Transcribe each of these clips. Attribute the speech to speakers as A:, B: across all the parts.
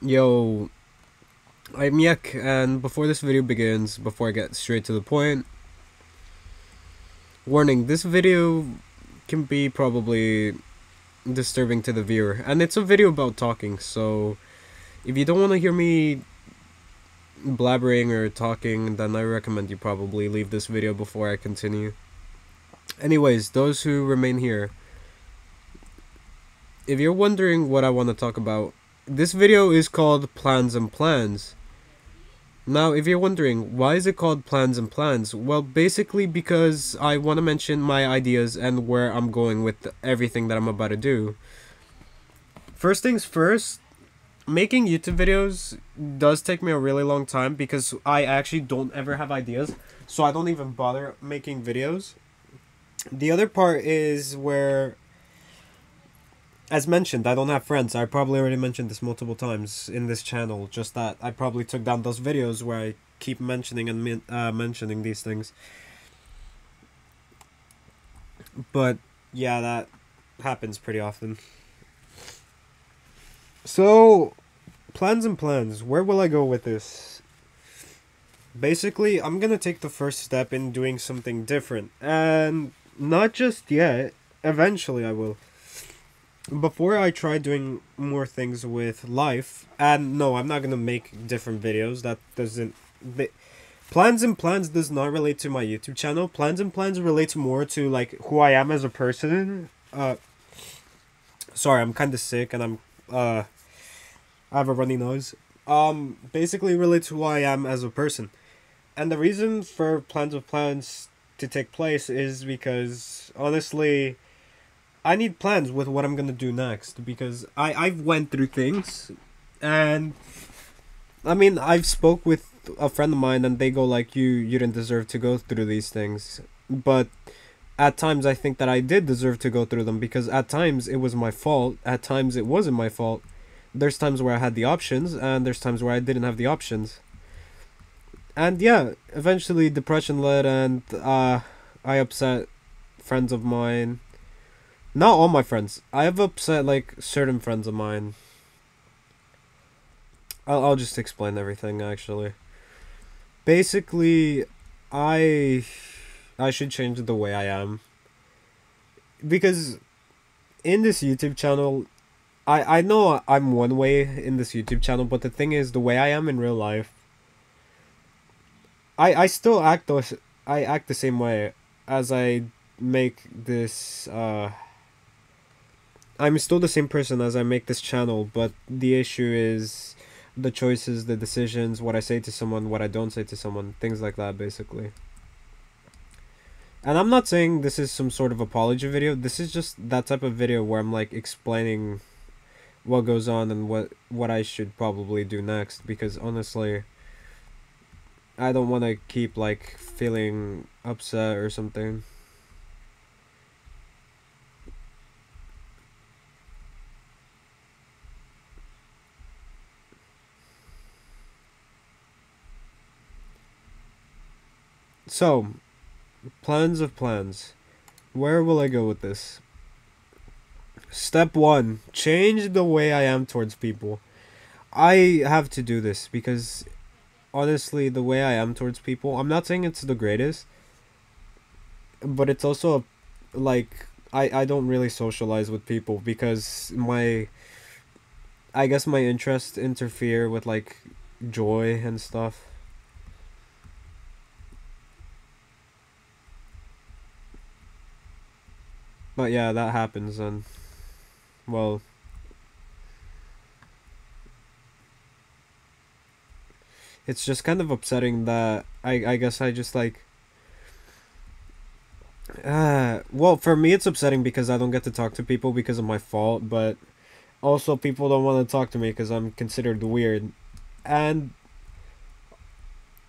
A: Yo, I'm Yek, and before this video begins, before I get straight to the point, warning, this video can be probably disturbing to the viewer, and it's a video about talking, so if you don't want to hear me blabbering or talking, then I recommend you probably leave this video before I continue. Anyways, those who remain here, if you're wondering what I want to talk about, this video is called Plans and Plans. Now, if you're wondering, why is it called Plans and Plans? Well, basically because I want to mention my ideas and where I'm going with everything that I'm about to do. First things first, making YouTube videos does take me a really long time because I actually don't ever have ideas, so I don't even bother making videos. The other part is where, as mentioned, I don't have friends. I probably already mentioned this multiple times in this channel, just that I probably took down those videos where I keep mentioning and mentioning these things. But yeah, that happens pretty often. So, plans and plans. Where will I go with this? Basically, I'm gonna take the first step in doing something different. And not just yet. Eventually I will. Before I try doing more things with life, and no, I'm not gonna make different videos. That doesn't. Plans and Plans does not relate to my YouTube channel. Plans and Plans relates more to like who I am as a person. Sorry, I'm kind of sick and I have a runny nose. Basically relates to who I am as a person, and the reason for Plans of Plans to take place is because honestly, I need plans with what I'm gonna do next because I've went through things, and I mean I've spoke with a friend of mine and they go like you didn't deserve to go through these things, but at times I think that I did deserve to go through them because at times it was my fault, at times it wasn't my fault. There's times where I had the options and there's times where I didn't have the options, and yeah, eventually depression led and I upset friends of mine. Not all my friends. I have upset like certain friends of mine. I'll just explain everything actually. Basically, I I should change the way I am because in this YouTube channel, I know I'm one way in this YouTube channel, but the thing is the way I am in real life, I still act I act the same way as I make this I'm still the same person as I make this channel, but the issue is the choices, the decisions, what I say to someone, what I don't say to someone, things like that, basically. And I'm not saying this is some sort of apology video. This is just that type of video where I'm like explaining what goes on and what I should probably do next. Because honestly, I don't want to keep like feeling upset or something. So, plans of plans. Where will I go with this? Step 1. Change the way I am towards people. I have to do this because honestly, the way I am towards people, I'm not saying it's the greatest, but it's also like I don't really socialize with people because I guess my interests interfere with like joy and stuff. But yeah, that happens and well, it's just kind of upsetting that I guess I just like well, for me it's upsetting because I don't get to talk to people because of my fault, but also people don't want to talk to me because I'm considered weird. And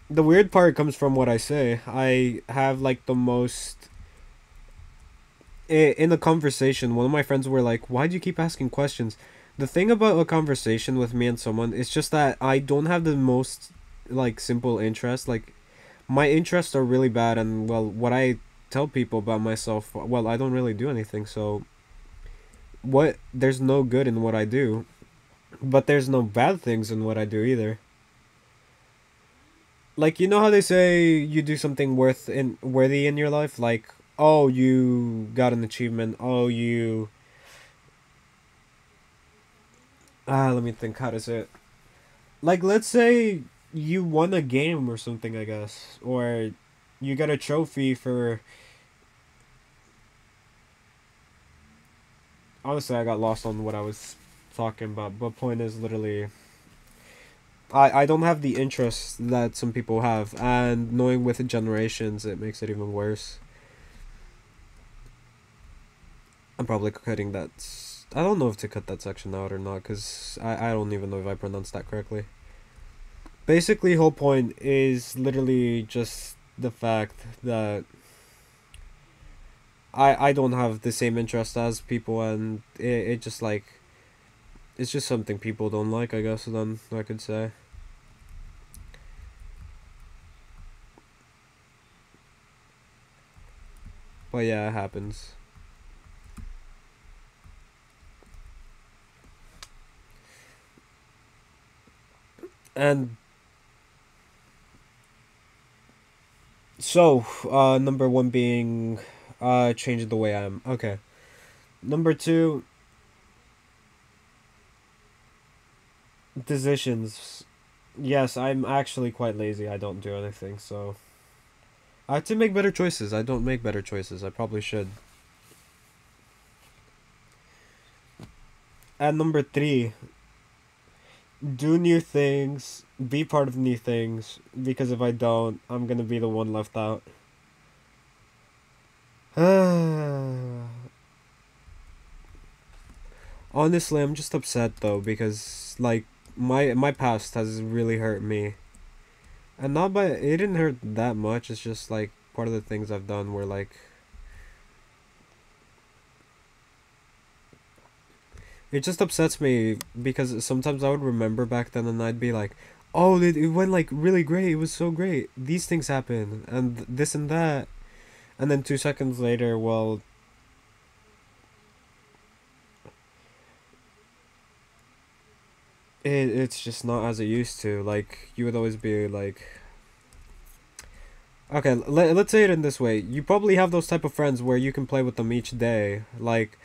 A: the weird part comes from what I say. I have like the most in a conversation, one of my friends were like, "Why do you keep asking questions?" The thing about a conversation with me and someone is just that I don't have the most like simple interest. Like my interests are really bad, and well, what I tell people about myself, well, I don't really do anything. So what? There's no good in what I do. But there's no bad things in what I do either. Like, you know how they say you do something worthy in your life, like, oh, you got an achievement, oh, you let me think how to say it. Like, let's say you won a game or something, I guess, or you got a trophy for. Honestly, I got lost on what I was talking about, but point is literally, I don't have the interest that some people have, and knowing with generations, it makes it even worse. I'm probably cutting that. I don't know if to cut that section out or not, because I don't even know if I pronounced that correctly. Basically, whole point is literally just the fact that I don't have the same interest as people, and it just like, it's just something people don't like, I guess, then I could say. But yeah, it happens. And so, number one being, changing the way I am. Okay. Number two, decisions. Yes, I'm actually quite lazy. I don't do anything, so I have to make better choices. I don't make better choices. I probably should. And number three, do new things, be part of new things, because if I don't, I'm gonna be the one left out. Honestly, I'm just upset though, because like my past has really hurt me. And not by it didn't hurt that much, it's just like part of the things I've done were like, it just upsets me because sometimes I would remember back then and I'd be like, "Oh, it went like really great. It was so great. These things happen and this and that." And then 2 seconds later, well, it's just not as it used to. Like, you would always be like, okay, let's say it in this way. You probably have those type of friends where you can play with them each day. Like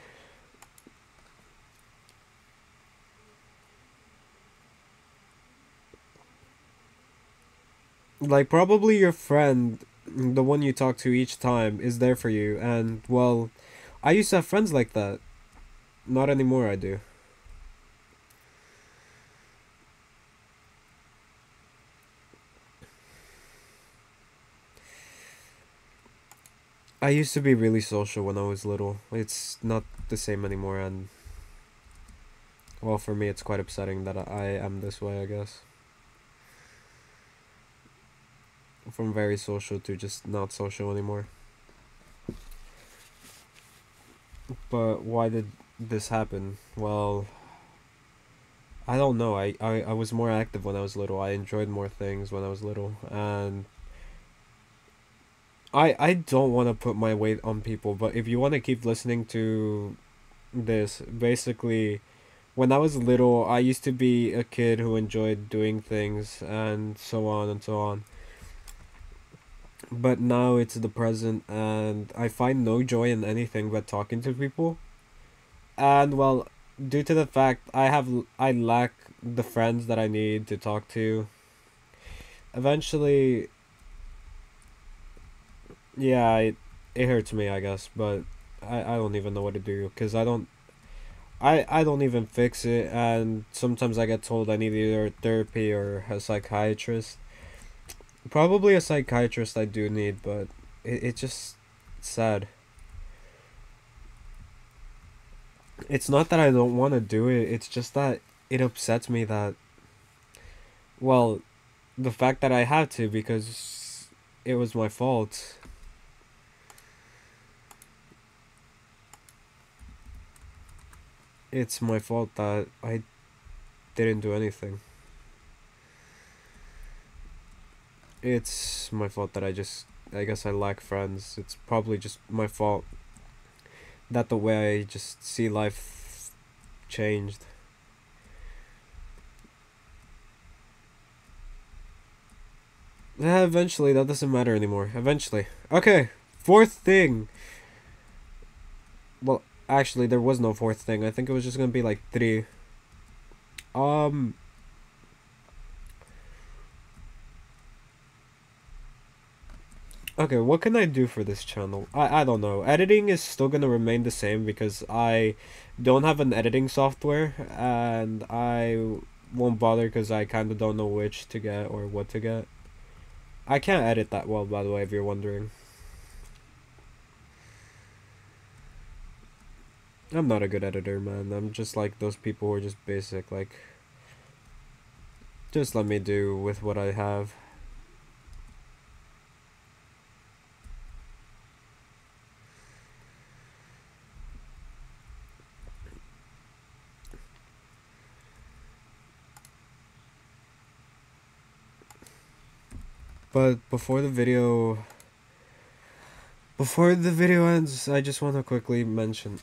A: probably your friend, the one you talk to each time, is there for you. And well, I used to have friends like that. Not anymore, I do. I used to be really social when I was little. It's not the same anymore, and well, for me, it's quite upsetting that I am this way, I guess. From very social to just not social anymore. But why did this happen? Well, I don't know. I was more active when I was little. I enjoyed more things when I was little. And I don't want to put my weight on people, but if you want to keep listening to this, basically, when I was little, I used to be a kid who enjoyed doing things and so on and so on. But now it's the present, and I find no joy in anything but talking to people. And well, due to the fact I lack the friends that I need to talk to, eventually, yeah, it hurts me, I guess, but I don't even know what to do because I don't even fix it, and sometimes I get told I need either therapy or a psychiatrist. Probably a psychiatrist I do need, but it just sad. It's not that I don't want to do it, it's just that it upsets me that, well, the fact that I had to because it was my fault. It's my fault that I didn't do anything. It's my fault that I guess I lack friends. It's probably just my fault that the way I just see life changed. Eventually, that doesn't matter anymore. Eventually. Okay, fourth thing. Well, actually, there was no fourth thing. I think it was just gonna be like three. Um. Okay, what can I do for this channel? I don't know. Editing is still gonna remain the same because I don't have an editing software and I won't bother because I kind of don't know which to get or what to get. I can't edit that well, by the way, if you're wondering. I'm not a good editor, man. I'm just like those people who are just basic, like, just let me do with what I have. But before the video ends, I just want to quickly mention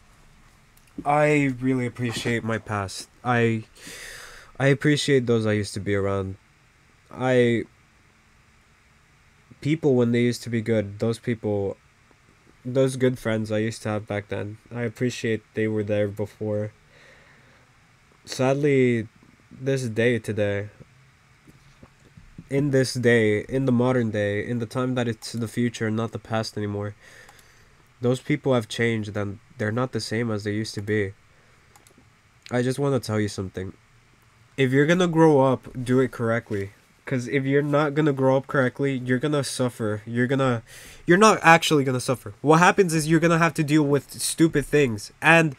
A: I really appreciate my past. I appreciate those I used to be around. I People when they used to be good, those good friends I used to have back then. I appreciate they were there before. Sadly, this day today, in this day, in the modern day, in the time that it's the future, not the past anymore, those people have changed and they're not the same as they used to be. I just want to tell you something. If you're gonna grow up, do it correctly. Because if you're not gonna grow up correctly, you're gonna suffer. You're not actually gonna suffer. What happens is you're gonna have to deal with stupid things. And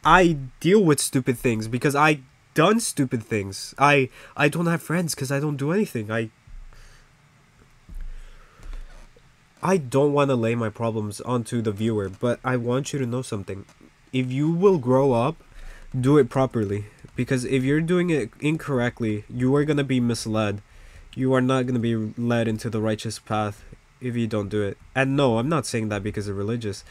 A: I deal with stupid things because I done stupid things. I don't have friends because I don't do anything. I don't want to lay my problems onto the viewer, but I want you to know something. If you will grow up, do it properly. Because if you're doing it incorrectly, you are going to be misled. You are not going to be led into the righteous path if you don't do it. And no, I'm not saying that because I'm religious.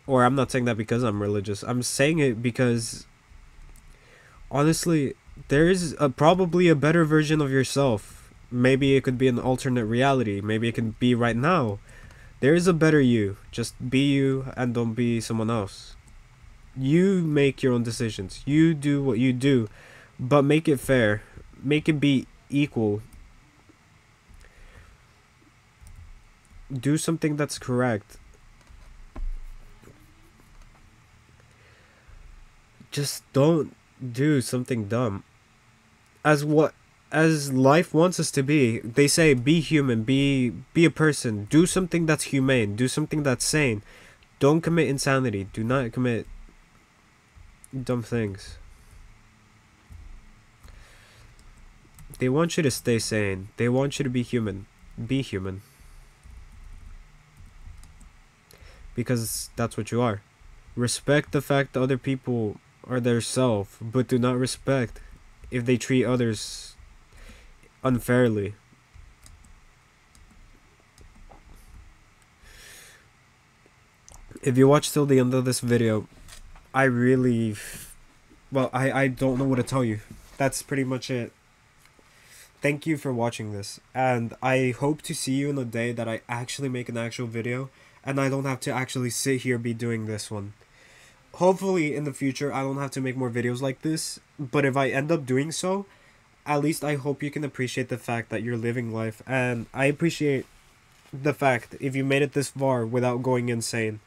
A: Or I'm not saying that because I'm religious. I'm saying it because, honestly, there is probably a better version of yourself. Maybe it could be an alternate reality. Maybe it can be right now. There is a better you. Just be you and don't be someone else. You make your own decisions. You do what you do, but make it fair. Make it be equal. Do something that's correct. Just don't do something dumb. As life wants us to be. They say be human, be a person. Do something that's humane. Do something that's sane. Don't commit insanity. Do not commit dumb things. They want you to stay sane. They want you to be human. Be human. Because that's what you are. Respect the fact that other people are their self, but do not respect if they treat others unfairly. If you watch till the end of this video, I really... Well, I don't know what to tell you. That's pretty much it. Thank you for watching this, and I hope to see you in a day that I actually make an actual video, and I don't have to actually sit here be doing this one. Hopefully, in the future, I don't have to make more videos like this, but if I end up doing so, at least I hope you can appreciate the fact that you're living life, and I appreciate the fact if you made it this far without going insane.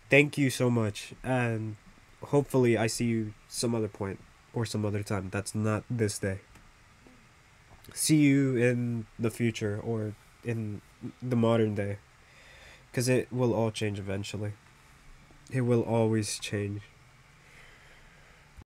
A: Thank you so much, and hopefully I see you some other point, or some other time that's not this day. See you in the future, or in the modern day, because it will all change eventually. It will always change.